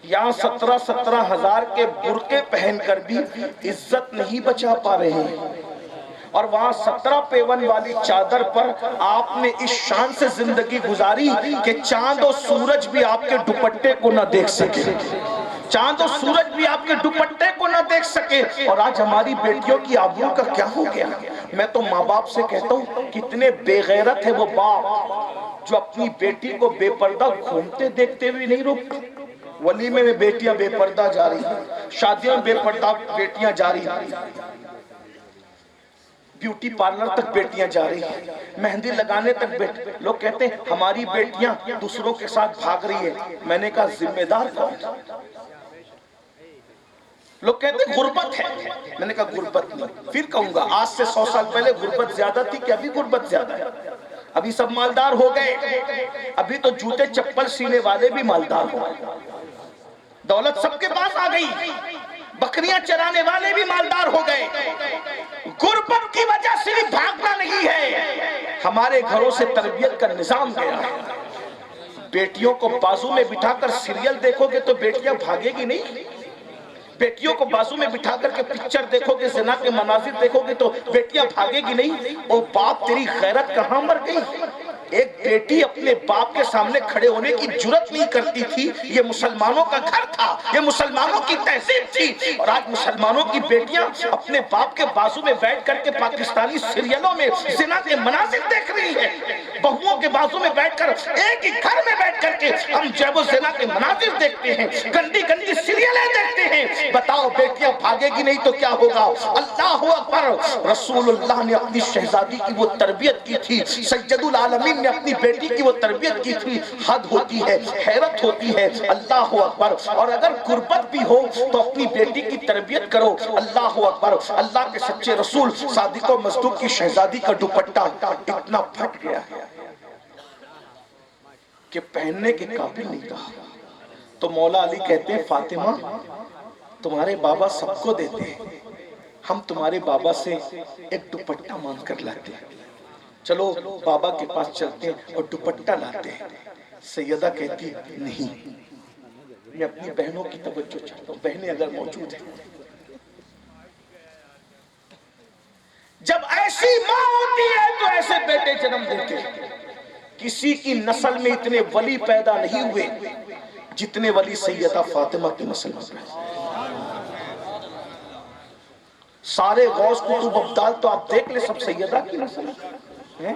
یہاں 17,000 کے برقعے پہن کر بھی عزت نہیں بچا پا رہے ہیں، اور وہاں 17 پیون والی چادر پر آپ نے اس شان سے زندگی گزاری کہ چاند و سورج بھی آپ کے دوپٹے کو نہ دیکھ سکے، چاند و سورج بھی آپ کے دوپٹے کو نہ دیکھ سکے۔ اور آج ہماری بیٹیوں کی آبرو کا کیا ہو گیا؟ میں تو ماں باپ سے کہتا ہوں کتنے بے غیرت ہے وہ باپ جو اپنی بیٹی کو بے پردہ گھومتے دیکھتے ہوئے نہیں روکتے۔ ولیمے میں بیٹیاں بے پردہ جا رہی ہیں، شادیوں میں بے پردہ بیٹیاں جا رہی ہیں، بیوٹی پارلر تک بیٹیاں جا رہی ہیں، مہندی لگانے تک لوگ کہتے ہیں ہماری بیٹیاں دوسروں کے ساتھ بھاگ رہی ہیں۔ میں نے کہا ذمہ دار کون؟ لوگ کہتے ہیں غربت ہے، میں نے کہا غربت نہیں۔ پھر کہوں گا آج سے 100 سال پہلے غربت زیادہ تھی کہ ابھی غربت زیادہ ہے؟ ابھی سب مالدار ہو گئے، ابھی تو جوتے چپل سینے والے بھی مالدار ہو گئے، دولت سب کے پاس آ گئی، بکریاں چرانے والے بھی مالدار ہو گئے۔ غربت کی وجہ صرف بھاگنا نہیں ہے، ہمارے گھروں سے تربیت کا نظام گیا ہے۔ بیٹیوں کو بازو میں بٹھا کر سیریل دیکھو گے تو بیٹیاں بھاگے گی نہیں، بیٹیوں کو بازو میں بٹھا کر کے پکچر دیکھو گے، زنا کے مناظر دیکھو گے تو بیٹیاں بھاگے گی نہیں۔ او باپ تیری غیرت کہاں مر گئی؟ ایک بیٹی اپنے باپ کے سامنے کھڑے ہونے کی جرت نہیں کرتی تھی۔ یہ مسلمانوں کا گھر تھا، یہ مسلمانوں کی تہذیب تھی، اور آج مسلمانوں کی بیٹیاں اپنے باپ کے بازو میں بیٹھ کر کے پاکستانی سیریلوں میں زنا کے مناظر دیکھ رہی ہیں۔ بہوؤں کے بازو میں بیٹھ کر ایک ہی گھر میں بیٹھ کر کے ہم جیب و زنا کے مناظر دیکھتے ہیں، گندی گندی سیریلیں دیکھتے ہیں۔ بتاؤ بیٹیاں بھاگے گی نہیں تو کیا ہوگا؟ اللہ اکبر! رسول اللہ نے اپنی شہزادی کی وہ تربیت کی تھی، سید العالمین نے اپنی بیٹی کی وہ تربیت کی تھی۔ حد ہوتی ہے، حیرت ہوتی ہے، اللہ اکبر! اور اگر غربت بھی ہو تو اپنی بیٹی کی تربیت کرو، اللہ اکبر! اللہ کے سچے رسول صادق و مصدوق کی شہزادی کا دوپٹہ اتنا پھٹ گیا ہے کہ پہننے کے قابل نہیں رہا۔ تو مولا علی کہتے ہیں فاطمہ تمہارے بابا سب کو دیتے ہیں، ہم تمہارے بابا سے ایک دوپٹہ مانگ کر لاتے ہیں، چلو بابا کے پاس چلتے ہیں اور دوپٹہ لاتے ہیں۔ سیدہ کہتی نہیں، میں اپنی بہنوں کی توجہ چاہتا ہوں، بہنیں اگر موجود ہیں۔ جب ایسی ماں ہوتی ہے تو ایسے بیٹے جنم دیتے ہیں۔ کسی کی نسل میں اتنے ولی پیدا نہیں ہوئے جتنے ولی سیدہ فاطمہ کی نسل میں۔ سارے غوث قطب ابدال تو آپ دیکھ لیں سب سیدہ کی نسل میں۔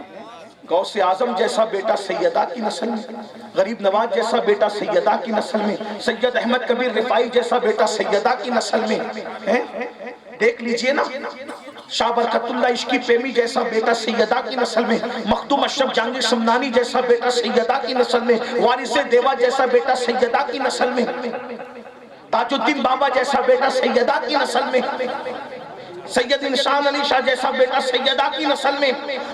غوث اعظم جیسا بیٹا سیدہ کی نسل میں، غریب نواز جیسا بیٹا سیدہ کی نسل میں، سید احمد کبیر رفاعی جیسا بیٹا سیدہ کی نسل میں۔ دیکھ لیجئے نا، شاہ برکت اللہ عشقی پیمی جیسا بیٹا سیدہ کی نسل میں، مخدوم اشرف جہانگیر سمنانی جیسا بیٹا سیدہ کی نسل میں، وارث دیوا جیسا بیٹا سیدہ کی نسل میں، تاج الدین بابا جیسا بیٹا سیدہ کی نسل میں، سید انسان علی شاہ جیسا بیٹا سیدہ کی نسل میں،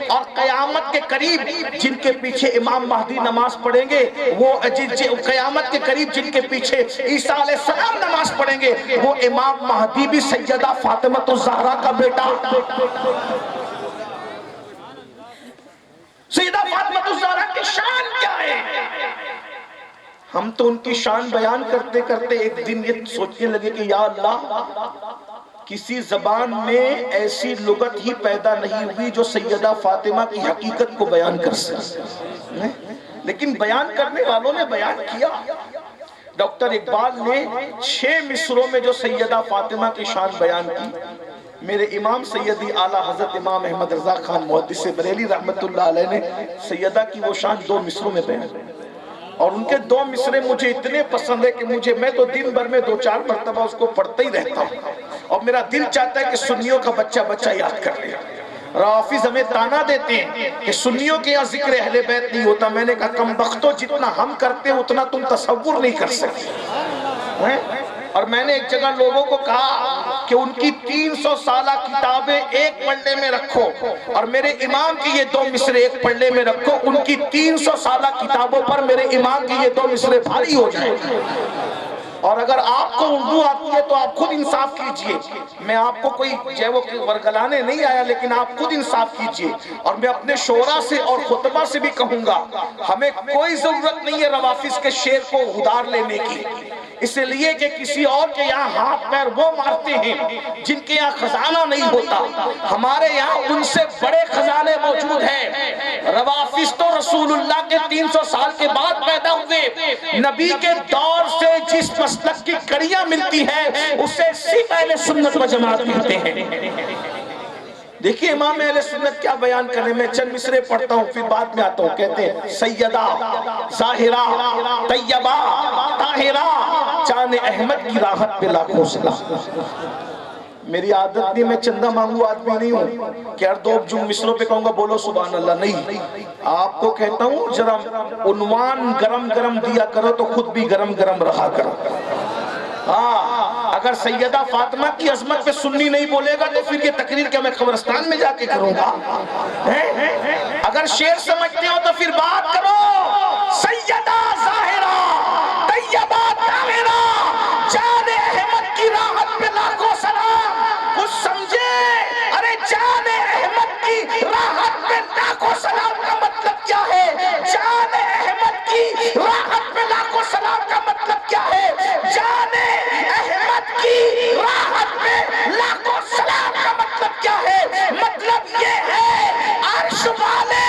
اور قیامت کے قریب جن کے پیچھے امام مہدی نماز پڑھیں گے وہ قیامت کے قریب جن کے پیچھے عیسیٰ علیہ السلام نماز پڑھیں گے وہ امام مہدی بھی سیدہ فاطمہ الزہرا کا بیٹا۔ سیدہ فاطمہ الزہرا کی شان کیا ہے؟ ہم تو ان کی شان بیان کرتے کرتے ایک دن یہ سوچنے لگے کہ یا اللہ کسی زبان میں ایسی لغت ہی پیدا نہیں ہوئی جو سیدہ فاطمہ کی حقیقت کو بیان کر سکے، لیکن بیان کرنے والوں نے بیان کیا۔ ڈاکٹر اقبال نے 6 مصروں میں جو سیدہ فاطمہ کی شان بیان کی، میرے امام سیدی اعلیٰ حضرت امام احمد رضا خان محدث بریلی رحمت اللہ علیہ نے سیدہ کی وہ شان 2 مصروں میں بیان کی، اور ان کے 2 مصرے مجھے اتنے پسند ہے کہ میں تو دن بھر میں 2-4 مرتبہ اس کو پڑھتا ہی رہتا ہوں، اور میرا دل چاہتا ہے کہ سنیوں کا بچہ یاد کر لے۔ رافض ہمیں تانا دیتے ہیں کہ سنیوں کے یہاں ذکر اہل بیت نہیں ہوتا، میں نے کہا کم بختو جتنا ہم کرتے ہیں اتنا تم تصور نہیں کر سکتے۔ اور میں نے ایک جگہ لوگوں کو کہا کہ ان کی 300 سالہ کتابیں ایک پلڑے میں رکھو اور میرے امام کی یہ 2 مصرے ایک پلڑے میں رکھو، ان کی 300 سالہ کتابوں پر میرے امام کی یہ 2 مصرے بھاری ہو جائیں۔ اور اگر آپ کو اردو آتی ہے تو آپ خود انصاف کیجئے، میں آپ کو کوئی جیو ورگلانے نہیں آیا، لیکن آپ خود انصاف کیجئے۔ اور میں اپنے شعراء سے اور خطبہ سے بھی کہوں گا ہمیں کوئی ضرورت نہیں ہے روافظ کے شعر کو ادھار لینے کی، اس لیے کہ کسی اور کے یہاں ہاتھ پیر وہ مارتے ہیں جن کے یہاں خزانہ نہیں ہوتا، ہمارے یہاں ان سے بڑے خزانے موجود ہیں۔ روافظ تو رسول اللہ کے 300 سال کے بعد پیدا ہوئے، نبی کے دور سے جس مسلک کی کڑیاں ملتی ہیں اسے صرف اہل سنت و جماعت کہتے ہیں۔ دیکھیے امام اہل سنت کیا بیان کرنے میں چند مصرے پڑھتا ہوں پھر بعد میں آتا ہوں۔ کہتے ہیں سیدہ ظاہرہ طیبہ طاہرہ جان احمد کی راحت پہ لاکھوں سلام۔ میری عادت نہیں، میں چندہ مانگو آدمی نہیں ہوں کہ ہر دو جو مصروں پہ کہوں گا بولو سبحان اللہ، نہیں، آپ کو کہتا ہوں ذرا عنوان گرم گرم دیا کرو تو خود بھی گرم گرم رہا کرو۔ ہاں اگر سیدہ فاطمہ کی عظمت پہ سنی نہیں بولے گا تو پھر یہ تقریر کیا میں قبرستان میں جا کے کروں گا؟ اگر شعر سمجھتے ہو تو پھر بات کرو۔ سیدہ ظاہرہ طیبہ طاہرہ جان احمد کی راحت پہ لاکھوں سلام۔ کچھ سمجھے؟ ارے جان احمد کی راحت پہ لاکھوں سلام کا مطلب کیا ہے؟ جان احمد کی راحت پہ لاکھوں سلام کا مطلب کیا ہے؟ جان احمد کی راحت پہ لاکھوں سلام کا مطلب کیا ہے؟ مطلب یہ ہے عرش والے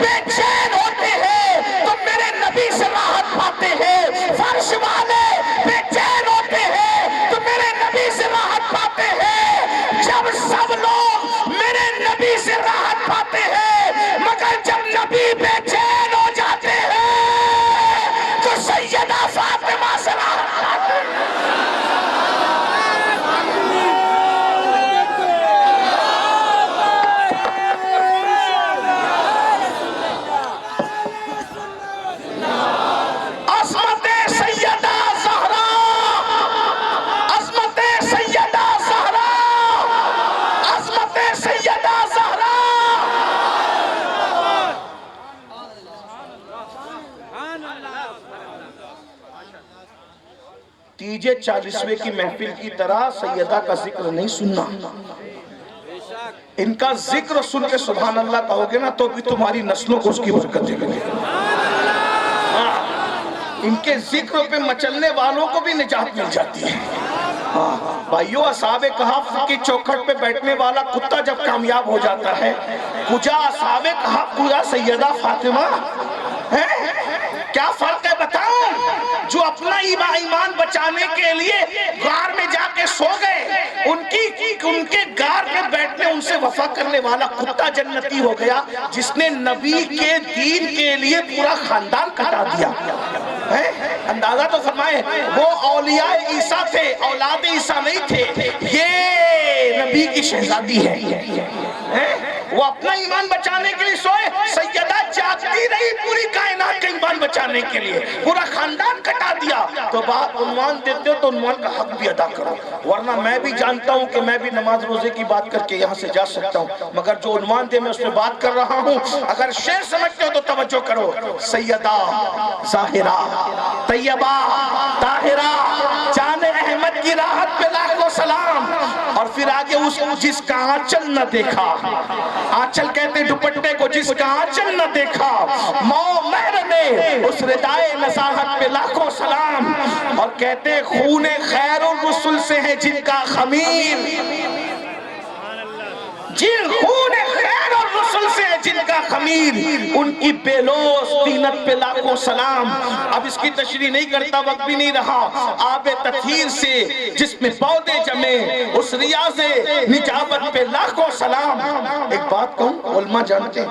بے چین ہوتے ہیں تو میرے نبی سے راحت پاتے ہیں، فرش والے بے چین ہوتے ہیں تو میرے نبی سے راحت پاتے ہیں۔ جب سب لوگ میرے نبی سے راحت پاتے ہیں مگر جب نبی بے چین ہو جاتے ہیں تو سیدہ فاطمہ سے راحت پاتے ہیں۔ عظمت سیدہ زہرا، عظمت سیدہ زہرا، عظمت سیدہ زہرا۔ تیجے 40ویں کی محفل کی طرح سیدہ کا ذکر نہیں سننا، ان کا ذکر سن کے سبحان اللہ کہو گے نا تو بھی تمہاری نسلوں کو اس کی برکتیں ملیں گی۔ ان کے ذکر پہ مچلنے والوں کو بھی نجات مل جاتی ہے۔ بھائیو اصحاب کہف کی چوکھٹ پہ بیٹھنے والا کتا جب کامیاب ہو جاتا ہے، کجا اصحاب کہف کجا سیدہ فاطمہ، کیا فرق ہے بتاؤں؟ جو اپنا ایمان بچانے کے لیے غار میں جا کے سو گئے، ان کے غار میں بیٹھنے ان سے وفا کرنے والا کتا جنتی ہو گیا، جس نے نبی کے دین کے لیے پورا خاندان کٹا دیا۔ اندازہ تو فرمائے، وہ اولیاء عیسیٰ تھے، اولاد عیسیٰ نہیں تھے، یہ نبی کی شہزادی ہے۔ وہ اپنا ایمان بچانے کے لیے سوئے، سیدہ جاگتی رہی پوری کائنات کا ایمان بچانے کے لیے، پورا خاندان کٹا دیا۔ تو بات عنوان دیتے ہو تو عنوان کا حق بھی ادا کرو، ورنہ میں بھی جانتا ہوں کہ میں بھی نماز روزے کی بات کر کے یہاں سے جا سکتا ہوں، مگر جو عنوان دے میں اس میں بات کر رہا ہوں۔ اگر شعر سمجھتے ہو تو توجہ کرو۔ سیدہ ظاہرہ طیبہ طاہرہ جان احمد کی راحت پہ لاکھوں سلام۔ اور پھر آگے اس جس کا آنچل نہ دیکھا، آنچل کہتے دوپٹے کو، جس کا آنچل نہ دیکھا مہر نے اس ردائے نصاحت پہ لاکھوں سلام۔ اور کہتے خون خیر الرسل سے ہے جن کا خمیر، جن خون خیر الرسل سے ہے جن کا خمیر، ان کی بے لوث طینت پہ لاکھوں سلام۔ اب اس کی تشریح نہیں کرتا، وقت بھی نہیں رہا۔ آب تطہیر سے جس میں پودے جمے، اس ریاض نجابت پہ لاکھوں سلام۔ ایک بات کہوں، علماء جانتے ہیں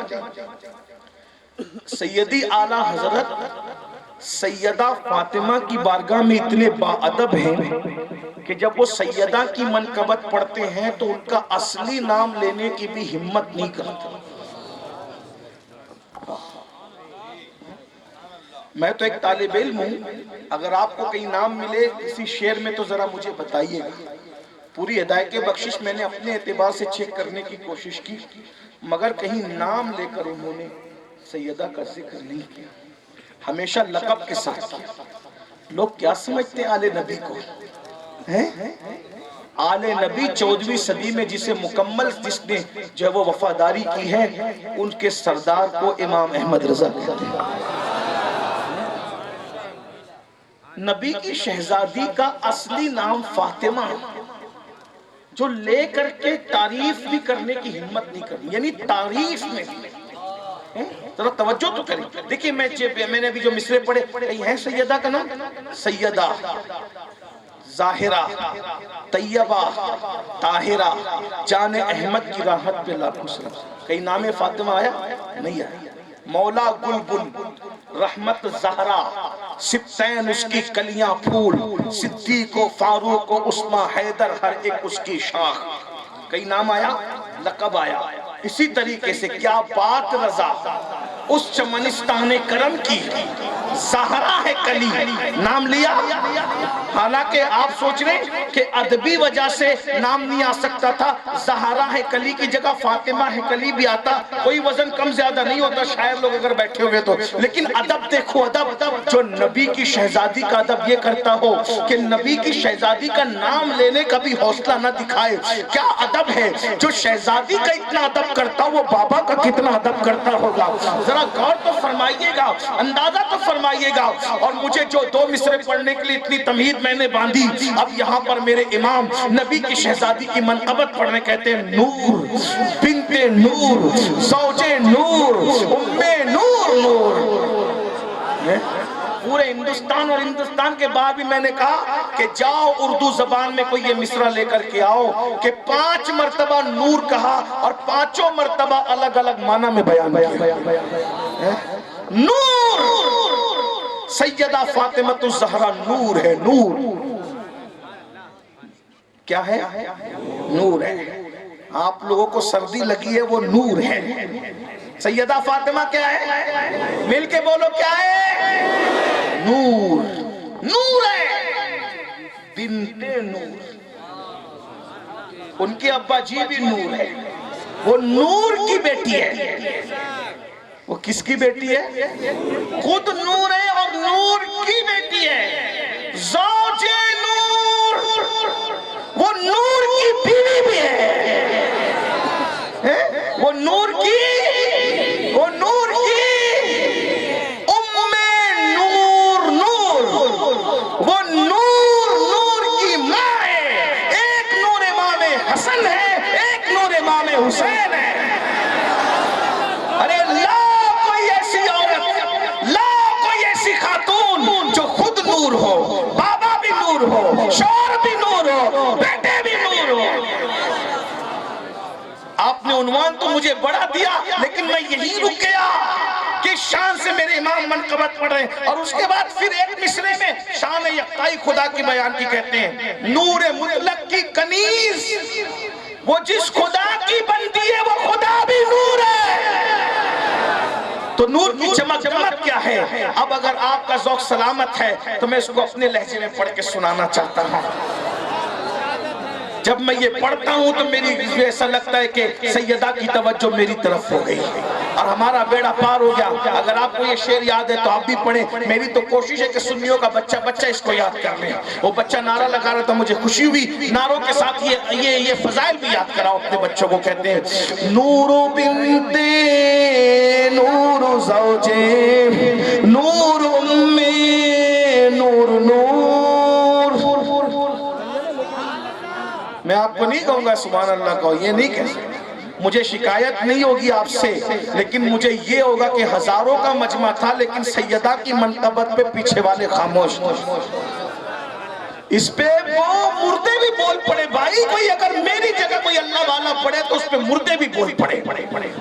سیدی اعلیٰ حضرت سیدہ فاطمہ کی بارگاہ میں اتنے باادب ہیں کہ جب وہ سیدہ کی منقبت پڑھتے ہیں تو ان کا اصلی نام لینے کی بھی ہمت نہیں کرتے۔ میں تو ایک طالب علم ہوں، اگر آپ کو کہیں نام ملے کسی شعر میں تو ذرا مجھے بتائیے گا۔ پوری ہدایت بخشش میں نے اپنے اعتبار سے چیک کرنے کی کوشش کی، مگر کہیں نام لے کر انہوں نے سیدہ کا ذکر نہیں کیا، ہمیشہ لقب کے ساتھ کیا۔ لوگ کیا سمجھتے ہیں آل نبی کو؟ آل نبی 14ویں صدی میں جسے مکمل جس نے جو ہے وہ وفاداری کی ہے، ان کے سردار کو امام احمد رضا کہتے ہیں۔ نبی کی شہزادی کا اصلی نام فاطمہ، جو لے کر کے تعریف بھی کرنے کی ہمت نہیں کرنی، یعنی تعریف میں ذرا توجہ تو کریں۔ دیکھیں میں نے ابھی جو مصرے پڑھے، کہیں ہے سیدہ کا نام؟ سیدہ، ظاہرہ، طیبہ، طاہرہ، جان احمد کی راحت پہ لاکھوں سلام۔ کہیں نام فاطمہ آیا؟ نہیں آیا۔ مولا گل بل، رحمت زہرا، سبتین اس کی کلیاں پھول، صدیق و فاروق و عثمان حیدر ہر ایک اس کی شاخ۔ کئی نام آیا، لقب آیا۔ اسی طریقے سے کیا بات رضا، اس چمنستان کرم کی زہرا ہے کلی، نام لیا۔ حالانکہ آپ سوچ رہے ہیں کہ ادبی وجہ سے نام نہیں آ سکتا تھا، زہرا ہے کلی کی جگہ فاطمہ ہے کلی بھی آتا، کوئی وزن کم زیادہ نہیں ہوتا شاعر لوگ اگر بیٹھے ہوئے تو۔ لیکن ادب دیکھو، ادب جو نبی کی شہزادی کا ادب یہ کرتا ہو کہ نبی کی شہزادی کا نام لینے کا بھی حوصلہ نہ دکھائے، کیا ادب ہے۔ جو شہزادی کا اتنا ادب کرتا وہ بابا کا کتنا ادب کرتا ہوگا، ذرا غور تو فرمائیے گا، اندازہ تو فرمائیے گا۔ اور مجھے جو دو مصرے پڑھنے کے لیے اتنی تمہید میں نے باندھی، اب یہاں پر میرے امام نبی کی شہزادی کی منقبت پڑھنے کہتے ہیں نور بنت نور زوج نور ام نور نور۔ پورے ہندوستان اور ہندوستان کے بعد بھی میں نے کہا کہ جاؤ اردو زبان میں کوئی یہ مصرع لے کر کے آؤ کہ 5 مرتبہ نور کہا اور 5 مرتبہ الگ الگ معنی میں بیان کیا۔ نور، سیدہ فاطمہ الزہرا نور ہے، نور کیا ہے؟ نور ہے۔ آپ لوگوں کو سردی لگی ہے، وہ نور ہے۔ سیدہ فاطمہ کیا ہے؟ مل کے بولو کیا ہے؟ نور، نور ہے، بنت نور۔ ان کے ابا جی بھی نور ہے، وہ نور کی بیٹی ہے۔ وہ کس کی بیٹی ہے؟ خود نور ہے اور نور کی بیٹی ہے، زوج نور، وہ نور کی بیوی بھی ہے، وہ نور کی ام نور، نور، وہ نور کی ماں ہے۔ ایک نور امام حسن ہے، ایک نور امام حسین ہے۔ ارے لا کوئی ایسی عورت، لا کوئی ایسی خاتون جو خود نور ہو، بابا بھی نور ہو، شوہر بھی نور ہو، بیٹے بھی نور ہو۔ آپ نے عنوان تو مجھے بڑا دیا لیکن میں یہی رک گیا کہ شان سے میرے امام منقبت پڑھ رہے ہیں۔ اور اس کے بعد پھر ایک مصرے میں شان یکتائی خدا کی بیان کی کہتے ہیں، نور مطلق کی کنیز، وہ جس خدا کی بنتی ہے وہ خدا بھی نور ہے۔ تو نور کی چمک کیا ہے؟ اب اگر آپ کا ذوق سلامت ہے تو میں اس کو اپنے لہجے میں پڑھ کے سنانا چاہتا ہوں۔ جب میں یہ پڑھتا ہوں تو میری ایسا لگتا ہے کہ سیدہ کی توجہ میری طرف ہو گئی اور ہمارا بیڑا پار ہو گیا۔ اگر آپ کو یہ شعر یاد ہے تو آپ بھی پڑھیں۔ میری تو کوشش ہے کہ سنیوں کا بچہ اس کو یاد کر لیں۔ وہ بچہ نعرہ لگا رہا تھا، مجھے خوشی ہوئی، نعروں کے ساتھ یہ فضائل بھی یاد کراؤ اپنے بچوں کو۔ کہتے ہیں نور بنت نور زوجے نور ام نور نور۔ میں آپ کو نہیں کہوں گا سبحان اللہ کہو، یہ نہیں کہہ سکتا، مجھے شکایت نہیں ہوگی آپ سے، لیکن مجھے یہ ہوگا کہ ہزاروں کا مجمع تھا لیکن سیدہ کی منقبت پہ پیچھے والے خاموش تھے۔ اس پہ وہ مردے بھی بول پڑے بھائی، کوئی اگر میری جگہ کوئی اللہ والا پڑے تو اس پہ مردے بھی بول پڑے۔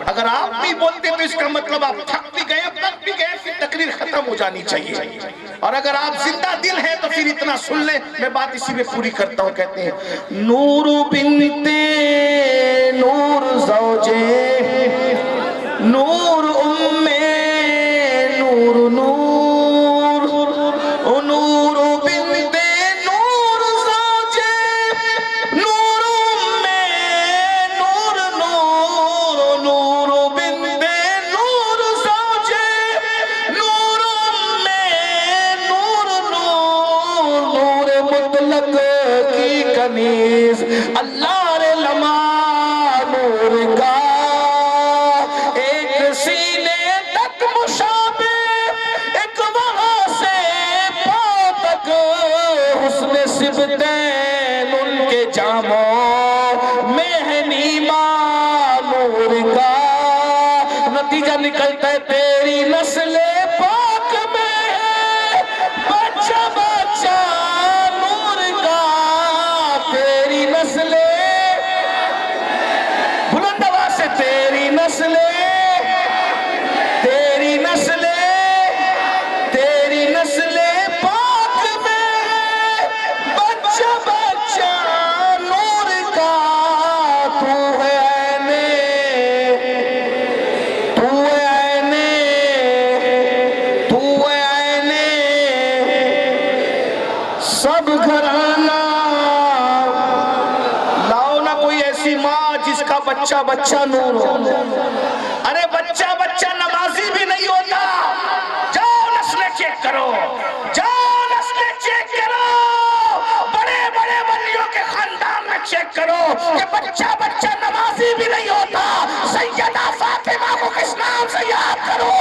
اگر آپ بھی بولتے تو اس کا مطلب آپ تھک بھی گئے، پک بھی گئے، پھر تقریر ختم ہو جانی چاہیے۔ اور اگر آپ زندہ دل ہیں تو پھر اتنا سن لیں، میں بات اسی میں پوری کرتا ہوں۔ کہتے ہیں نور بنت نور زوجے نور ام نور نور، نور بنت نور زوجے نور ام نور نور، نور بنت نور زوجے نور ام نور نور، نور مطلق کی کنیز، اللہ رے لما نور کا ایک سینے تک مشابہ، ایک وہاں سے پاؤں تک سبتین ان کے جاموں میں ہے نیما نور کا، نتیجہ نکلتا ہے تیری نسل پاک میں ہے بچہ بچہ نور کا، تیری نسل بلند آواز سے تیری نسل پاک میں ہے بچہ بچہ نور کا، تو ہے سب گھرانہ۔ لاؤ نا کوئی ایسی ماں جس کا بچہ بچہ نور ہو۔ ارے بچہ بچہ نمازی بھی نہیں ہوتا، جاؤ نسلیں چیک کرو، جاؤ نسلیں چیک کرو، بڑے بڑے ولیوں کے خاندان میں چیک کرو کہ بچہ بچہ نمازی بھی نہیں ہوتا۔ سیدہ فاطمہ کو کس نام سے یاد کرو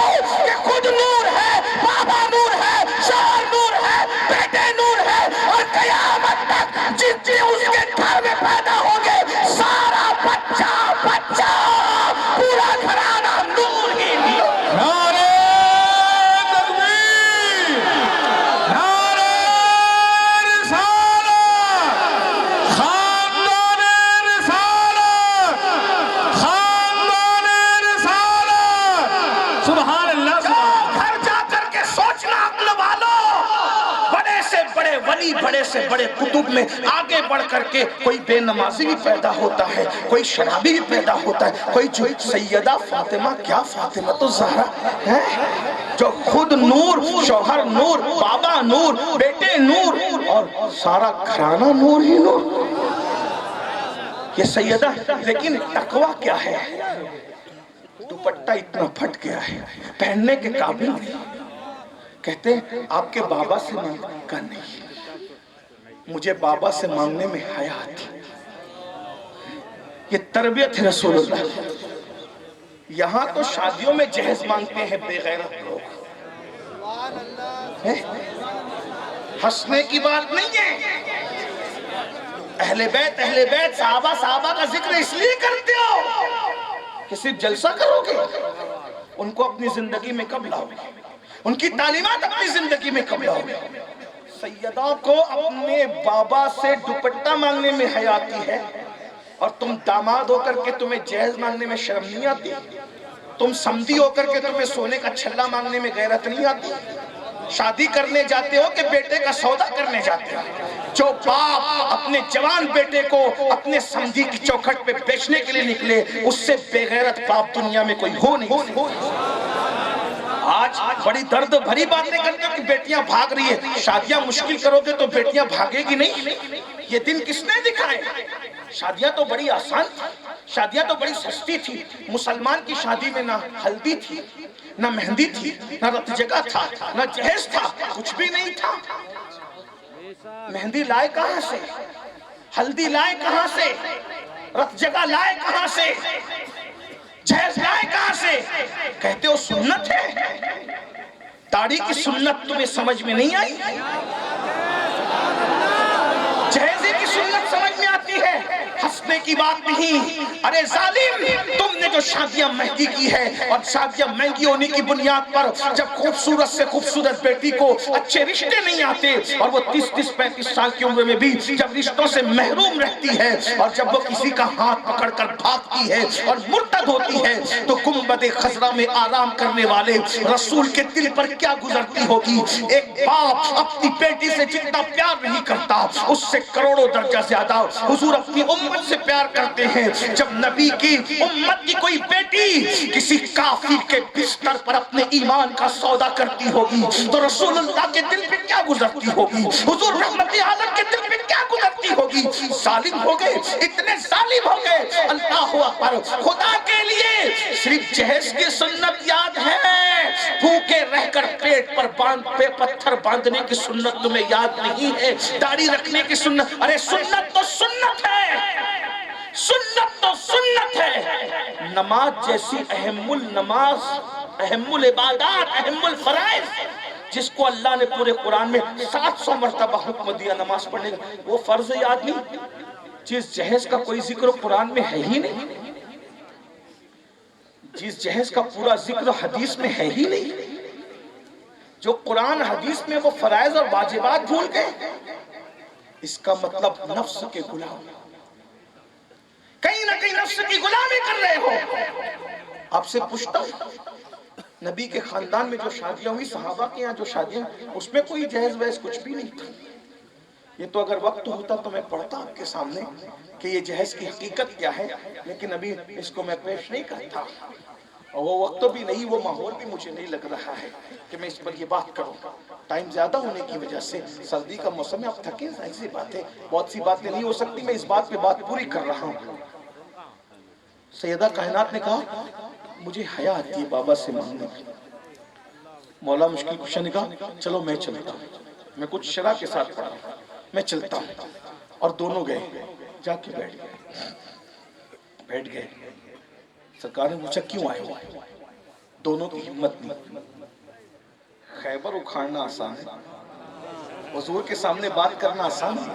کہ خود نور ہے، بابا نور ہے، شوہر نور ہے، بیٹے نور ہے، اور قیامت تک جتنے اس کے گھر میں پیدا ہوں گے سارا بچہ بچہ پورا گھرانہ نور ہی نور۔ نعرہ تکبیر، نعرہ رسالت، خاندان رسالت، خاندان رسالت، سبحان اللہ۔ گھر جا کر کے سوچنا عقل والوں، بڑے سے بڑے ولی، بڑے سے بڑے کتب میں آگے بڑھ کر کے کوئی بے نمازی بھی پیدا ہوتا ہے، کوئی شرابی بھی پیدا ہوتا ہے، کوئی جو سیدہ فاطمہ، کیا فاطمہ تو زہرا ہے جو خود نور، شوہر نور، بابا نور، بیٹے نور، اور سارا گھرانہ نور ہی نور۔ یہ سیدہ، لیکن تقویٰ کیا ہے؟ دوپٹہ اتنا پھٹ گیا ہے، پہننے کے قابل نہیں۔ کہتے ہیں آپ کے بابا سے مانگا نہیں، مجھے بابا سے مانگنے میں حیا آتی۔ یہ تربیت ہے رسول اللہ۔ یہاں تو شادیوں میں جہیز مانگتے ہیں بے غیرت لوگ، ہنسنے کی بات نہیں ہے۔ اہل بیت صحابہ کا ذکر اس لیے کرتے ہو کہ صرف جلسہ کرو گے؟ ان کو اپنی زندگی میں کب لاؤ گے؟ ان کی تعلیمات اپنی زندگی میں کب لاؤ گے؟ سیدہ کو اپنے بابا سے دوپٹہ مانگنے میں حیا آتی ہے، اور تم داماد ہو کر کے تمہیں جہیز مانگنے میں شرم نہیں آتی؟ تم سمدھی ہو کر کے تمہیں سونے کا چھلا مانگنے میں غیرت نہیں آتی؟ شادی کرنے جاتے ہو کہ بیٹے کا سودا کرنے جاتے ہو؟ جو باپ اپنے جوان بیٹے کو اپنے سمدھی کی چوکھٹ پہ بیچنے کے لیے نکلے، اس سے بے غیرت باپ دنیا میں کوئی ہو نہیں۔ آج بڑی درد بھری باتیں کرتے ہو کہ بیٹیاں بھاگ رہی ہیں۔ شادیاں مشکل کرو گے تو بیٹیاں بھاگے گی نہیں۔ یہ دن کس نے دکھائے؟ شادیاں تو بڑی آسان تھی، شادیاں تو بڑی سستی تھی۔ مسلمان کی شادی میں نہ ہلدی تھی، نہ مہندی تھی، نہ رت جگہ تھا، نہ جہیز تھا، کچھ بھی نہیں تھا۔ مہندی لائے کہاں سے؟ ہلدی لائے کہاں سے؟ رت جگہ لائے کہاں سے؟ جہیز لائے کہاں سے؟ کہتے ہو سنت ہے؟ داڑھی کی سنت تمہیں سمجھ میں نہیں آئی؟ جہیزے کی سنت سمجھ میں آتی ہے؟ ہنسنے کی بات نہیں۔ ارے ظالم، تم نے جو شادیاں مہنگی کی ہے، اور شادیاں مہنگی ہونے کی بنیاد پر جب خوبصورت سے خوبصورت بیٹی کو اچھے رشتے نہیں آتے، اور وہ 30-35 سال کی عمر میں بھی جب رشتوں سے محروم رہتی ہے، اور جب وہ کسی کا ہاتھ پکڑ کر بھاگتی ہے اور مرتد ہوتی ہے، تو گنبد خضرا میں آرام کرنے والے رسول کے دل پر کیا گزرتی ہوگی؟ ایک باپ اپنی بیٹی سے جتنا پیار نہیں کرتا، اس سے کروڑوں درجہ زیادہ حضور اپنی امت سے پیار کرتے ہیں۔ جب نبی کی امت کی کوئی بیٹی کسی کافر کے بستر پر اپنے ایمان کا سودا کرتی ہوگی تو رسول اللہ کے دل پہ کیا گزرتی ہوگی؟ حضور رحمت عالم کے دل پہ کیا گزرتی ہوگی؟ ظالم ہو گئے، اتنے ظالم ہو گئے۔ اللہ اکبر، خدا کے لیے صرف جہیز کی سنت یاد ہے، بھوکے رہ کر پیٹ پر پتھر باندھنے کی سنت تمہیں یاد نہیں ہے، داڑھی رکھنے کی سنت۔ ارے سنت تو سنت ہے، سنت تو سنت ہے۔ نماز جیسی اہم النماز، اہم العبادات، اہم الفرائض جس کو اللہ نے پورے قرآن میں 700 مرتبہ حکم دیا نماز پڑھنے کا، وہ فرض یاد نہیں؟ جس جہیز کا کوئی ذکر قرآن میں ہے ہی نہیں، جس جہیز کا پورا ذکر حدیث میں ہے ہی نہیں، جو قرآن حدیث میں وہ فرائض اور واجبات بھول گئے، اس کا مطلب نفس کے غلام، کہیں نہ کہیں نفس کی غلامی کر رہے ہو۔ آپ سے پوچھتا ہوں، نبی کے خاندان میں جو شادیاں ہوئی، صحابہ کے یہاں جو شادیاں، اس میں کوئی جہیز وہیز کچھ بھی نہیں تھا۔ یہ تو اگر وقت ہوتا تو میں پڑھتا آپ کے سامنے کہ یہ جہیز کی حقیقت کیا ہے، لیکن ابھی اس کو میں پیش نہیں کرتا، اور وہ وقت بھی نہیں، وہ ماحول بھی مجھے نہیں لگ رہا ہے کہ میں اس پر یہ بات کروں۔ ٹائم زیادہ ہونے کی وجہ سے، سردی کا موسم ہے، آپ تھکے، ظاہر سی بات ہے، بہت سی باتیں نہیں ہو سکتی، میں اس بات پہ بات پوری کر رہا ہوں۔ سیدہ کائنات نے کہا مجھے حیا آتی ہے بابا سے مانگنے کی۔ مولا مشکل کشا نے کہا چلو میں چلتا ہوں، میں کچھ شرح کے ساتھ پڑھا ہوں، میں چلتا ہوں، اور دونوں گئے، جا کے بیٹھ گئے۔ سرکار نے پوچھا کیوں آئے ہو؟ دونوں کی ہمت نہیں۔ خیبر اکھاڑنا آسان ہے، حضور کے سامنے بات کرنا آسان ہے،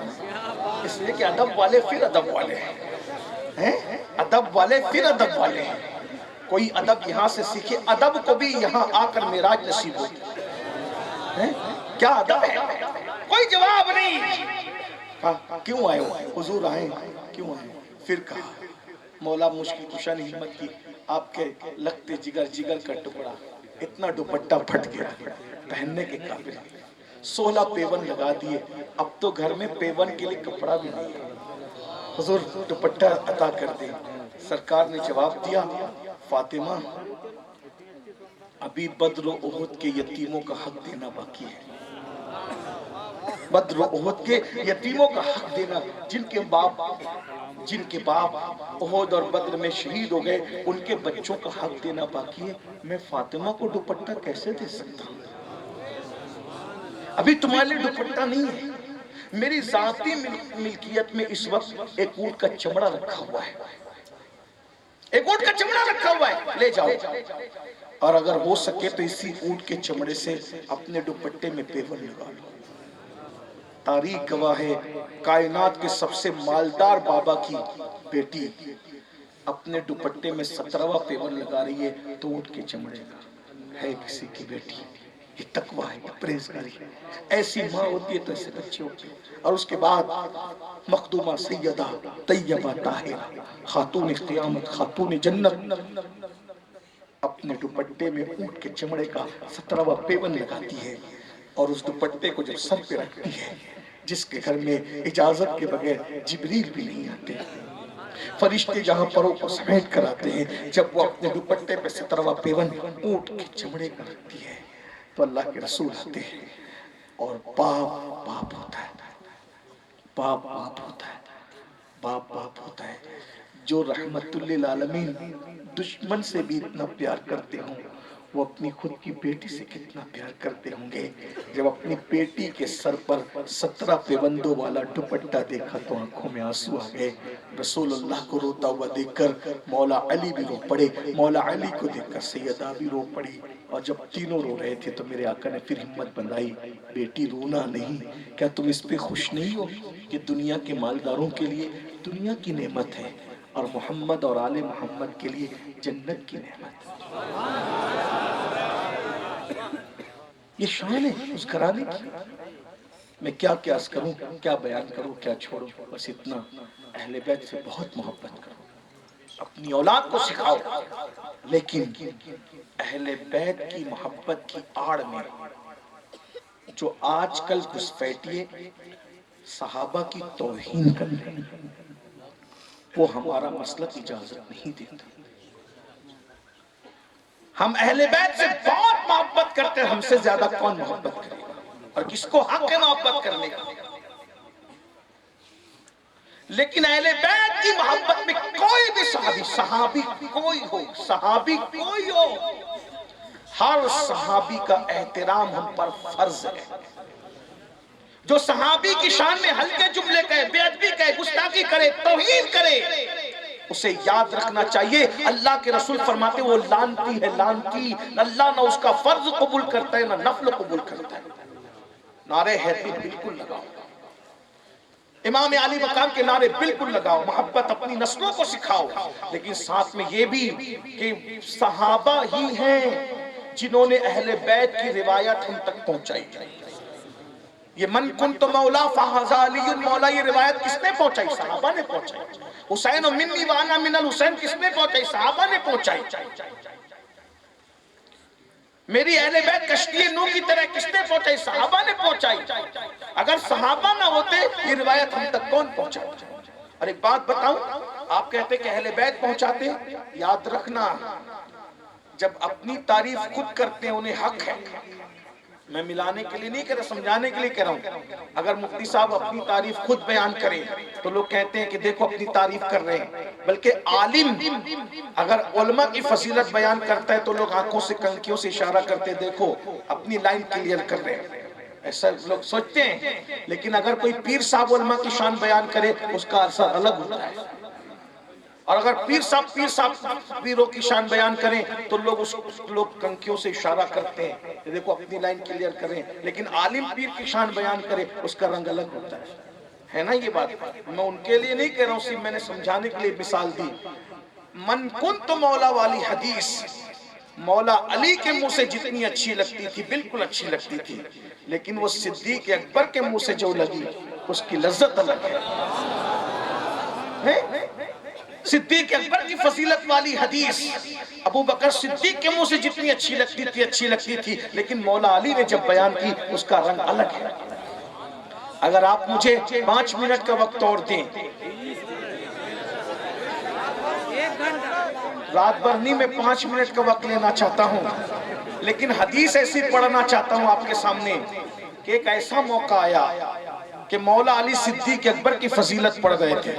اس لیے کہ ادب والے پھر ادب والے ہیں، ادب والے پھر ادب والے ہیں۔ کوئی ادب یہاں سے سیکھے، ادب کو بھی یہاں آ کر معراج نصیب ہوتی ہے۔ کیا ادب ہے؟ کوئی جواب نہیں۔ کیوں آئے ہو؟ حضور آئے، کیوں آئے؟ پھر کہا مولا مشکل کشا نے ہمت کی، آپ کے لگتے جگر کا ٹکڑا، اتنا دوپٹہ پھٹ گیا پہننے کے قابل، 16 پیون لگا دیے، اب تو گھر میں پیون کے لیے کپڑا بھی نہیں ہے، حضور دوپٹہ عطا کر دیں۔ سرکار نے جواب دیا فاطمہ ابھی بدر و احد کے یتیموں کا حق دینا باقی ہے، بدر و احد کے یتیموں کا حق دینا، جن کے باپ احد اور بدر میں شہید ہو گئے، ان کے بچوں کا حق دینا باقی ہے۔ میں فاطمہ کو دوپٹہ کیسے دے سکتا ہوں؟ ابھی تمہارے لیے دوپٹہ نہیں ہے۔ میری ذاتی ملکیت میں اس وقت ایک اونٹ کا چمڑا رکھا ہوا ہے، ایک اونٹ کا چمڑا رکھا ہوا ہے، لے جاؤ، اور اگر ہو سکے تو اسی اونٹ کے چمڑے سے اپنے دوپٹے میں پیون لگا لو۔ تاریخ گواہ ہے، کائنات کے سب سے مالدار بابا کی بیٹی اپنے دوپٹے میں 17واں پیون لگا رہی ہے تو اونٹ کے چمڑے کا ہے کسی کی بیٹی۔ یہ تقویٰ ہے، یہ پرہیزگاری ہے۔ ایسی ماں ہوتی ہے تو ایسے بچے ہوتے ہیں۔ اور اس کے بعد مخدومہ سیدہ طیبہ طاہرہ خاتون قیامت خاتون جنت اپنے دوپٹے میں اونٹ کے چمڑے کا 17واں پیون لگاتی ہے، اور اس دوپٹے کو جب سر پہ رکھتی ہے، جس کے گھر میں اجازت کے بغیر جبریل بھی نہیں آتے، فرشتے جہاں پروں کو سمیٹ کر آتے ہیں، جب وہ اپنے دوپٹے پہ 17واں پیون اونٹ کے چمڑے کا رکھتی ہے تو اللہ کے رسول آتے ہیں، اور باپ باپ ہوتا ہے، باپ باپ ہوتا ہے، باپ باپ ہوتا ہے۔ جو رحمت للعالمین دشمن سے بھی اتنا پیار کرتے ہوں، وہ اپنی خود کی بیٹی سے کتنا پیار کرتے ہوں گے۔ جب اپنی بیٹی کے سر پر 17 پیوندوں والا دوپٹہ دیکھا تو آنکھوں میں آنسو آ گئے۔ رسول اللہ کو روتا ہوا دیکھ کر مولا علی بھی رو پڑے، مولا علی کو دیکھ کر سیدہ بھی رو پڑی، اور جب تینوں رو رہے تھے تو میرے آقا نے پھر ہمت بندھائی، بیٹی رونا نہیں، کیا تم اس پہ خوش نہیں ہو کہ دنیا کے مالداروں کے لیے دنیا کی نعمت ہے اور محمد اور آل محمد کے لیے جنت کی نعمت ہے؟ یہ شان ہے اس گھرانے کی۔ میں کیا قیاس کروں، کیا بیان کروں، کیا چھوڑوں، بس اتنا، اہل بیت سے بہت محبت کرو، اپنی اولاد کو سکھاؤ، لیکن اہل بیت کی محبت کی آڑ میں جو آج کل گھسپیٹیے صحابہ کی توہین کر رہے ہیں، وہ ہمارا مسلک اجازت نہیں دیتا۔ ہم اہل بیت سے بہت محبت کرتے ہیں، ہم سے زیادہ کون محبت کرے گا، اور کس کو حق ہے محبت کرنے کا؟ لیکن اہل بیت کی محبت میں کوئی بھی صحابی کوئی ہو، ہر صحابی کا احترام ہم پر فرض ہے۔ جو صحابی کی شان میں ہلکے جملے کہے، بے ادبی کہے، گستاخی کرے، توہین کرے، اسے یاد رکھنا چاہیے. اللہ کے رسول فرماتے وہ لعنتی ہے، لعنتی، اللہ نہ اس کا فرض قبول کرتا ہے نہ نفل قبول کرتا ہے. نعرہ حیدری بالکل لگاؤ، امام علی مقام کے نعرے بالکل لگاؤ، محبت اپنی نسلوں کو سکھاؤ، لیکن ساتھ میں یہ بھی کہ صحابہ ہی ہیں جنہوں نے اہل بیت کی روایت ہم تک پہنچائی. یہ من کنت مولا فہذا علی مولا، یہ روایت کس نے پہنچائی؟ صحابہ نے پہنچائی. حسین منی وانا من الحسین کس نے پہنچائی؟ صحابہ نے پہنچائی. میری اہل بیت کشتی نوح کی طرح کس نے پہنچائی؟ صحابہ نے پہنچائی. اگر صحابہ نہ ہوتے یہ روایت ہم تک کون پہنچائی؟ اور ایک بات بتاؤں، آپ کہتے کہ اہل بیت پہنچاتے، یاد رکھنا جب اپنی تعریف خود کرتے ہیں انہیں حق ہے. میں ملانے کے لیے نہیں کہہ رہا، سمجھانے کے لیے کہہ رہا ہوں. اگر مفتی صاحب اپنی تعریف خود بیان کریں تو لوگ کہتے ہیں کہ دیکھو اپنی تعریف کر رہے ہیں. بلکہ عالم اگر علماء کی فضیلت بیان کرتا ہے تو لوگ آنکھوں سے کنکیوں سے اشارہ کرتے ہیں دیکھو اپنی لائن کلیئر کر رہے ہیں، ایسا لوگ سوچتے ہیں. لیکن اگر کوئی پیر صاحب علماء کی شان بیان کرے اس کا اثر الگ ہوتا ہے. اور اگر پیر صاحب پیروں کی شان بیان کریں تو لوگ کنکیوں سے اشارہ کرتے ہیں کہ دیکھو اپنی لائن کلیئر کریں. لیکن عالم پیر کی شان بیان کرے اس کا رنگ الگ ہوتا ہے نا. یہ بات میں ان کے لیے نہیں کہہ رہا ہوں، صرف میں نے سمجھانے کے لیے مثال دی. من کنت مولا والی حدیث مولا علی کے منہ سے جتنی اچھی لگتی تھی بالکل اچھی لگتی تھی، لیکن وہ صدیق اکبر کے منہ سے جو لگی اس کی لذت الگ ہے. صدیق اکبر کی فضیلت والی حدیث ابو بکر صدیق کے منہ سے جتنی اچھی لگتی تھی لیکن مولا علی نے جب بیان کی اس کا رنگ الگ ہے. اگر آپ مجھے 5 منٹ کا وقت اور دیں، رات بھر نہیں، میں 5 منٹ کا وقت لینا چاہتا ہوں، لیکن حدیث ایسی پڑھنا چاہتا ہوں آپ کے سامنے کہ ایک ایسا موقع آیا کہ مولا علی صدیق اکبر کی فضیلت پڑھ رہے تھے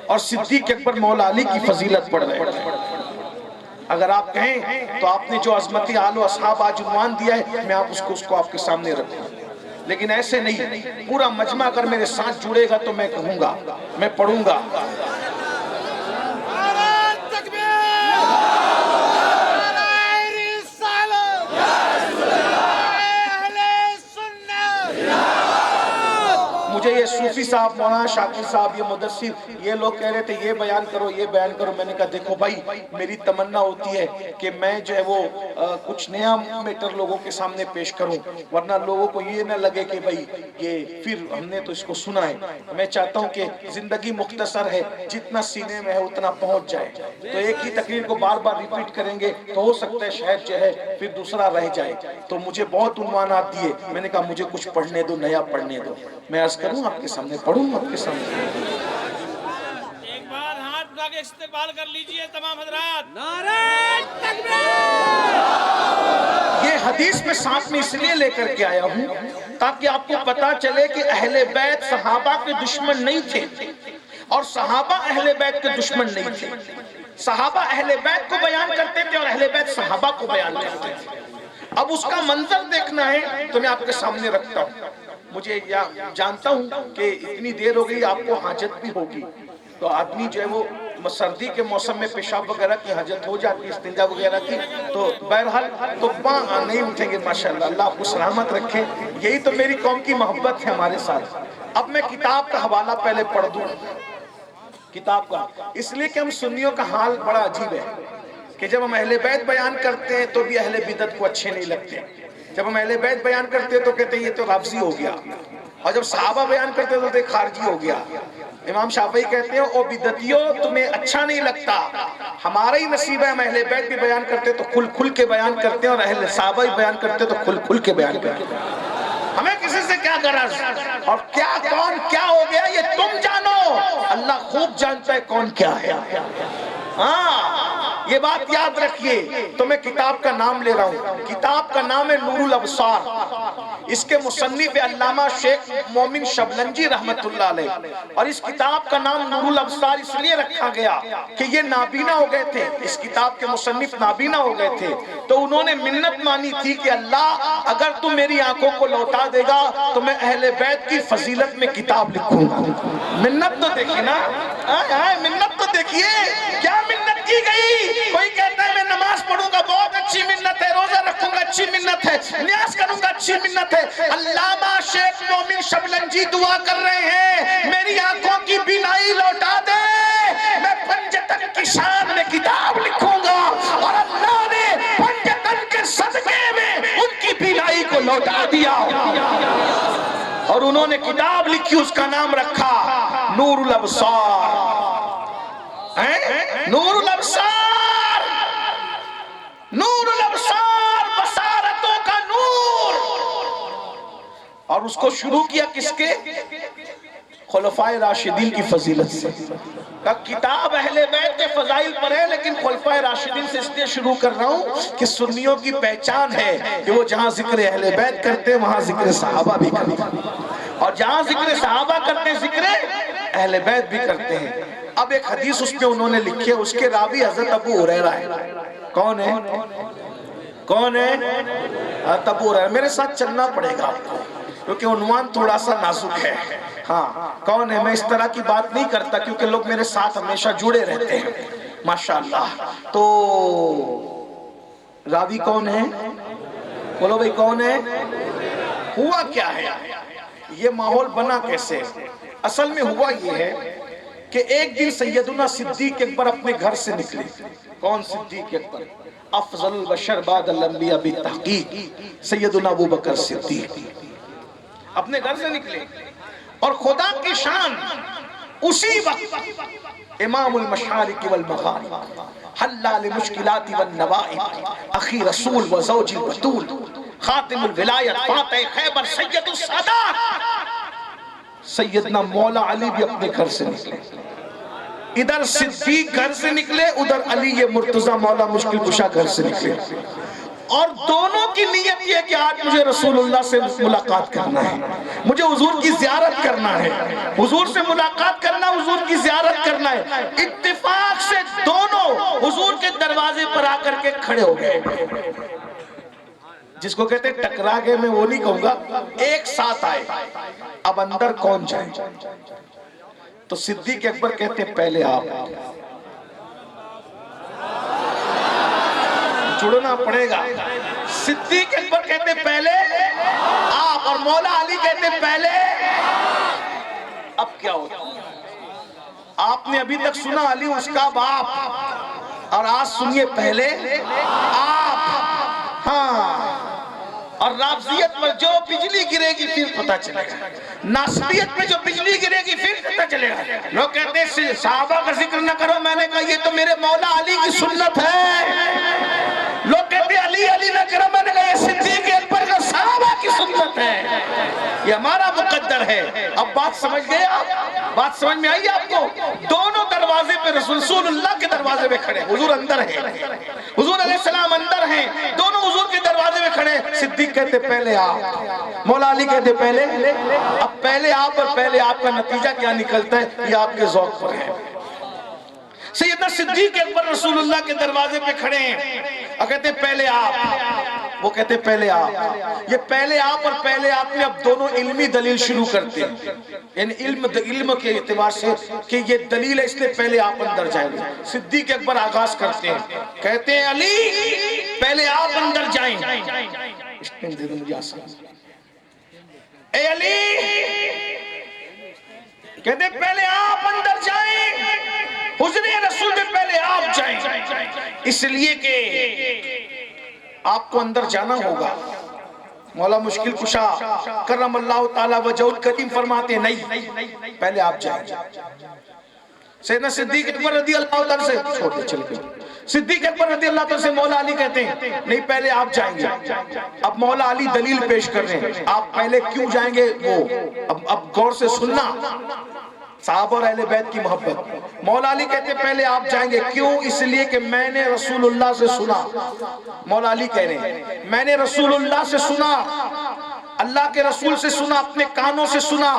اور صدیق اکبر مولا علی کی فضیلت پڑھ رہے تھے. اگر آپ کہیں تو آپ نے جو عظمتی آل و اصحاب آج عنوان دیا ہے میں اس کو آپ کے سامنے رکھوں، لیکن ایسے نہیں. پورا مجمع اگر میرے ساتھ جڑے گا تو میں کہوں گا، میں پڑھوں گا. مجھے یہ صوفی صاحب، مولانا شاکر صاحب، یہ مدثر، یہ لوگ کہہ رہے تھے یہ بیان کرو یہ بیان کرو. میں نے کہا دیکھو بھائی میری تمنا ہوتی ہے کہ میں جو ہے وہ کچھ نیا میٹر لوگوں کے سامنے پیش کروں، ورنہ لوگوں کو یہ نہ لگے کہ بھائی یہ پھر ہم نے تو اس کو سنا ہے. میں چاہتا ہوں کہ زندگی مختصر ہے، جتنا سینے میں ہے اتنا پہنچ جائے. تو ایک ہی تقریر کو بار بار ریپیٹ کریں گے تو ہو سکتا ہے شاید جو ہے پھر دوسرا رہ جائے. تو مجھے بہت عنوانات دیے، میں نے کہا مجھے کچھ پڑھنے دو، نیا پڑھنے دو. میں عرض کروں آپ کے سامنے، پڑھوں آپ کے سامنے. ایک بار ہاتھ اٹھا کے استقبال کر لیجئے تمام حضرات. نعرہ تکبیر. یہ حدیث میں ساتھ میں اس لیے لے کر کے آیا ہوں تاکہ آپ کو پتا چلے کہ اہل بیت صحابہ کے دشمن نہیں تھے اور صحابہ اہل بیت کے دشمن نہیں تھے. صحابہ اہل بیت کو بیان کرتے تھے اور اہل بیت صحابہ کو بیان کرتے تھے. اب اس کا منظر دیکھنا ہے تو میں آپ کے سامنے رکھتا ہوں. مجھے جانتا ہوں کہ اتنی دیر ہو گئی، آپ کو حاجت بھی ہوگی، تو آدمی جو ہے وہ سردی کے موسم میں پیشاب وغیرہ کی حاجت ہو جاتی ہے، استنجا وغیرہ کی، تو بہرحال تو نہیں اٹھیں گے. ماشاءاللہ اللہ آپ کو سلامت رکھے. یہی تو میری قوم کی محبت ہے ہمارے ساتھ. اب میں کتاب کا حوالہ پہلے پڑھ دوں، کتاب کا، اس لیے کہ ہم سنیوں کا حال بڑا عجیب ہے کہ جب ہم اہل بیت بیان کرتے ہیں تو بھی اہل بدعت کو اچھے نہیں لگتے. جب ہم اہل بیت بیان کرتے ہیں تو کہتے ہیں یہ تو رافضی ہو گیا، اور جب صحابہ بیان کرتے ہیں تو کہتے ہیں خارجی ہو گیا. امام شافعی کہتے ہیں او بدعتیوں تمہیں اچھا نہیں لگتا، ہمارا ہی نصیب ہے ہم اہل بیت بھی بیان کرتے تو کھل کھل کے بیان کرتے ہیں اور اہل صحابہ بھی بیان کرتے تو کھل کھل کے بیان کرتے. ہمیں کسی سے کیا غرض، اور کیا کون کیا ہو گیا یہ تم جانو، اللہ خوب جانتا ہے کون کیا ہے. ہاں یہ بات یاد رکھیے. تو میں کتاب کا نام لے رہا ہوں، کتاب کا نام ہے نور الابصار. اس کے مصنف علامہ شیخ مومن شبلنجی رحمت اللہ علیہ، اور اس کتاب کا نام نور الابصار اس لیے رکھا گیا کہ یہ نابینا ہو گئے تھے، اس کتاب کے مصنف نابینا ہو گئے تھے. تو انہوں نے منت مانی تھی کہ اللہ اگر تم میری آنکھوں کو لوٹا دے گا تو میں اہل بیت کی فضیلت میں کتاب لکھوں گا. منت تو دیکھیں نا، منت تو دیکھیں. دیکھیے کیا منت کی گئی. کوئی کہتا ہے میں نماز پڑھوں گا بہت اچھی منت ہے, روزہ رکھوں گا اچھی منت ہے, نیاز کروں گا اچھی منت ہے. علامہ شیخ مومن شبلنجی دعا کر رہے ہیں میری آنکھوں کی بینائی لوٹا دے, میں پنجتن کی شان میں کتاب لکھوں گا. اور اللہ نے پنجتن کے صدقے میں ان کی بینائی کو لوٹا دیا, اور انہوں نے کتاب لکھی, اس کا نام رکھا نور الابصار. نور الابصار, نور الابصار, بصارتوں کا نور. اور اس کو شروع کیا کس کے؟ خلفائے راشدین کی فضیلت سے. کتاب اہل بیت کے فضائل پر ہے, لیکن خلفائے راشدین سے اس لیے شروع کر رہا ہوں کہ سنیوں کی پہچان ہے کہ وہ جہاں ذکر اہل بیت کرتے ہیں وہاں ذکر صحابہ بھی کرتے ہیں, اور جہاں ذکر صحابہ کرتے ہیں ذکر اہل بیت بھی کرتے ہیں. اب ایک حدیث اس پہ انہوں نے لکھی ہے, اس کے راوی حضرت ابو ہریرہ ہے. کون ہے؟ کون ہے؟ حضرت ابو ہریرہ. میرے ساتھ چلنا پڑے گا آپ کو کیونکہ عنوان تھوڑا سا نازک ہے. ہاں کون ہے؟ میں اس طرح کی بات نہیں کرتا کیونکہ لوگ میرے ساتھ ہمیشہ جڑے رہتے ہیں ماشاءاللہ. تو راوی کون ہے؟ بولو بھئی کون ہے؟ ہوا کیا ہے؟ یہ ماحول بنا کیسے؟ اصل میں ہوا یہ ہے کہ ایک دن سیدنا صدیق اکبر اپنے گھر سے نکلے. کون صدیق اکبر؟ افضل البشر بعد الانبیاء بالتحقیق سیدنا ابو بکر صدیق اپنے گھر سے نکلے, اور خدا کی شان اسی وقت امام المشارق والمغارب حلال المشکلات والنوائب اخی رسول و زوج البتول خاتم الولایت فاتح خیبر سید السادات سیدنا مولا علی بھی اپنے گھر سے نکلے. ادھر صدیق گھر سے نکلے, ادھر علی مرتضی مولا مشکل کشا گھر سے نکلے, اور دونوں کی نیت یہ کہ آج مجھے رسول اللہ سے ملاقات کرنا ہے, مجھے حضور کی زیارت کرنا ہے, حضور سے ملاقات کرنا, حضور کی زیارت کرنا ہے. اتفاق سے دونوں حضور کے دروازے پر آ کر کے کھڑے ہو گئے. جس کو کہتے ہیں ٹکرا گئے, میں وہ نہیں کہوں گا, ایک ساتھ آئے. اب اندر کون جائے؟ تو صدیق اکبر کہتے ہیں پہلے آپ. جڑنا پڑے گا. صدیق اکبر کہتے ہیں پہلے آپ, اور مولا علی کہتے ہیں پہلے. اب کیا ہوتا؟ آپ نے ابھی تک سنا علی اس کا باپ, اور آج سنیے پہلے آپ. ہاں, اور رافضیت پر جو بجلی گرے گی پھر پتہ چلے گا, ناصبیت میں جو بجلی گرے گی پھر پتہ چلے گا. لوگ کہتے ہیں صحابہ کا ذکر نہ کرو, میں نے کہا یہ تو میرے مولا علی کی سنت ہے. لوگ کہتے ہیں علی علی نہ کرو, میں نے کہا یہ صدیق اکبر کا صحابہ کی سنت ہے, یہ ہمارا مقدر ہے. اب بات سمجھ گئے آپ؟ بات سمجھ میں آئی آپ کو؟ دونوں دروازے پہ رسول اللہ کے دروازے پہ کھڑے, حضور اندر ہیں, حضور علیہ السلام اندر ہیں, دونوں حضور کے دروازے پہ کھڑے. صدیق کہتے پہلے آپ, مولا علی کہتے پہلے. اب پہلے آپ اور پہلے آپ کا نتیجہ کیا نکلتا ہے یہ آپ کے ذوق پر ہے. سیدنا صدیق اکبر رسول اللہ کے دروازے پہ کھڑے ہیں اور کہتے ہیں پہلے آپ, وہ کہتے ہیں پہلے آپ. یہ پہلے آپ اور پہلے آپ میں اب دونوں علمی دلیل شروع کرتے ہیں, یعنی علم کے اعتبار سے کہ یہ دلیل ہے اس لیے پہلے آپ اندر جائیں. صدیق اکبر آغاز کرتے ہیں, کہتے ہیں علی پہلے آپ اندر جائیں. اے علی کہتے ہیں پہلے آپ اندر جائیں, حضور رسول میں پہلے آپ جائیں, اس لیے کہ آپ کو اندر جانا ہوگا. مولا مشکل کشا کرم اللہ تعالی وجہ الکریم فرماتے ہیں نہیں پہلے آپ جائیں. سیدنا صدیق اکبر رضی اللہ تعالی سے چھوڑ دے چل گئے. صدیق اکبر رضی اللہ تعالی سے مولا علی کہتے ہیں نہیں پہلے آپ جائیں گے. اب مولا علی دلیل پیش کر رہے ہیں, آپ پہلے کیوں جائیں گے وہ اب غور سے سننا, صحابہ اور اہل بیت کی محبت. مولا علی کہتے ہیں پہلے آپ جائیں گے, کیوں؟ اس لیے کہ میں نے رسول اللہ سے سنا. مولا علی کہہ رہے ہیں میں نے رسول اللہ سے سنا, اللہ کے رسول سے سنا, اپنے کانوں سے سنا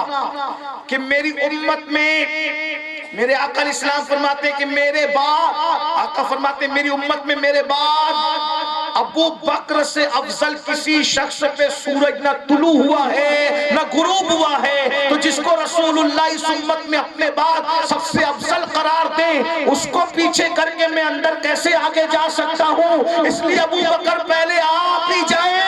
کہ میری امت میں میرے آقا اسلام فرماتے ہیں کہ میرے بعد, آقا فرماتے ہیں میری امت میں میرے بعد ابو بکر سے افضل کسی شخص پہ سورج نہ طلوع ہوا ہے نہ غروب ہوا ہے. تو جس کو رسول اللہ اس امت میں اپنے بعد سب سے افضل قرار دیں اس پیچھے کر کے میں اندر کیسے آگے جا سکتا ہوں؟ اس لیے ابو بکر پہلے آپ ہی جائیں۔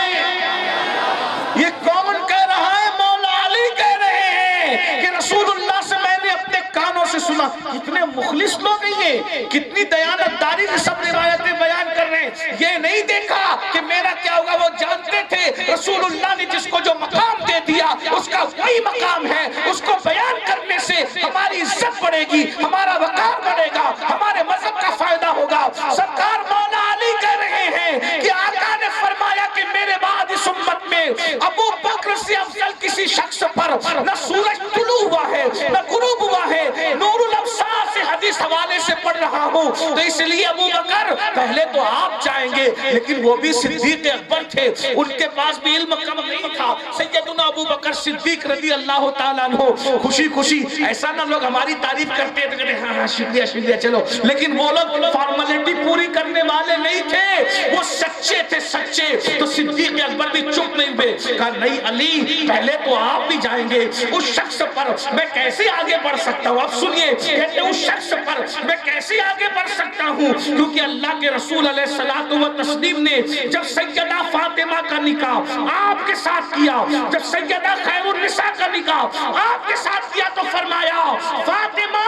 یہ کون کہہ رہا ہے؟ مولا علی کہہ رہے ہیں کہ رسول اللہ سے میں نے اپنے کانوں سے سنا۔ کتنے مخلص لوگ ہیں یہ، کتنی دیانتداری سے سب روایتیں بیان کر رہے ہیں۔ یہ نہیں دیکھا کہ میرا کیا ہوگا، وہ جانتے تھے رسول اللہ نے جس کو جو مقام دے دیا اس کا وہی مقام ہے، اس کو بیان کرنے سے ہماری عزت بڑھے گی، ہمارا وقار بڑھے گا، ہمارے مذہب کا فائدہ ہوگا۔ سرکار مولا علی کہہ رہے ہیں کہ آقا نے فرمایا کہ میرے بعد اس امت میں ابو بکر سے افضل کسی شخص پر نہ سورج طلوع ہوا ہے نہ غروب ہوا ہے۔ نور الابصار سے حدیث حوالے سے پڑھ رہا ہوں، تو اس لیے ابو بکر پہلے تو آپ جائیں گے، لیکن وہ بھی صدیق اکبر تھے، ان کے پاس بھی علم کم نہیں تھا۔ سیدنا ابو بکر صدیق رضی اللہ تعالیٰ عنہ خوشی خوشی، ایسا نہ لوگ ہماری تعریف کرتے تھے کہ ہاں شکریہ شکریہ چلو، لیکن وہ لوگ فارملٹی پوری کرنے والے نہیں تھے، وہ سچے تھے سچے۔ تو صدیق اکبر بھی چپ نہیں ہوئے، کہا نہیں علی پہلے تو آپ بھی جائیں گے، اس شخص پر میں کیسے آگے بڑھ سکتا ہوں؟ اب سنیے، کہتے ہیں اس شخص پر میں کیسے آگے بڑھ سکتا ہوں؟ کیونکہ اللہ کے رسول علیہ الصلوۃ والتسلیم نے جب سیدہ فاطمہ کا نکاح آپ کے ساتھ کیا، جب سیدہ خیر النساء کا نکاح آپ کے ساتھ کیا، تو فرمایا فاطمہ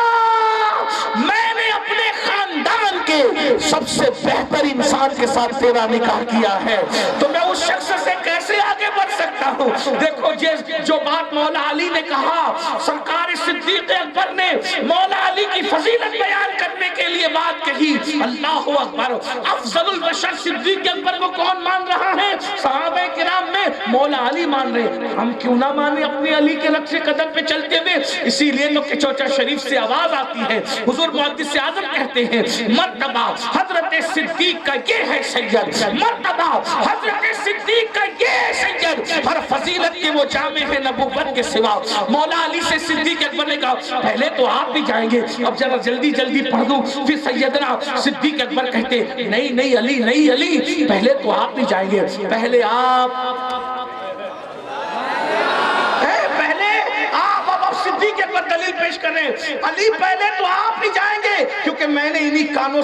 میں نے اپنے خاندان کے سب سے بہتر انسان کے ساتھ تیرا نکاح کیا ہے، تو میں اس شخص سے کیسے آگے بڑھ سکتا ہوں؟ دیکھو جو بات مولا علی نے کہا، سرکار صدیق اکبر نے مولا علی کی فضیلت بیان کرنے کے لیے بات کہی۔ اللہ اکبر، افضل البشر صدیق اکبر کو کون مان رہا ہے؟ صحابہ کرام میں مولا علی مان رہے، ہم کیوں نہ مانے اپنے علی کے نقش قدم پہ چلتے ہوئے؟ اسی لیے تو چوچا شریف سے آواز آتی ہے، حضور محدث اعظم کہتے ہیں مرتبہ حضرت صدیق کا یہ ہے سید، مرتبہ حضرت صدیق کا یہ ہے سید، ہر فضیلت کے وہ جامع ہے نبوت کے سوا۔ مولا علی سے صدیق اکبر نے کہا پہلے تو آپ بھی جائیں گے، اب ذرا جلدی جلدی پڑھ دوں۔ پھر سیدنا صدیق اکبر کہتے نہیں نہیں علی نہیں علی پہلے تو آپ بھی جائیں گے، پہلے صدیق اکبر دلیل پیش کر رہے ہیں، علی پہلے تو آپ ہی جائیں گے، کیونکہ میں نے انہی کانوں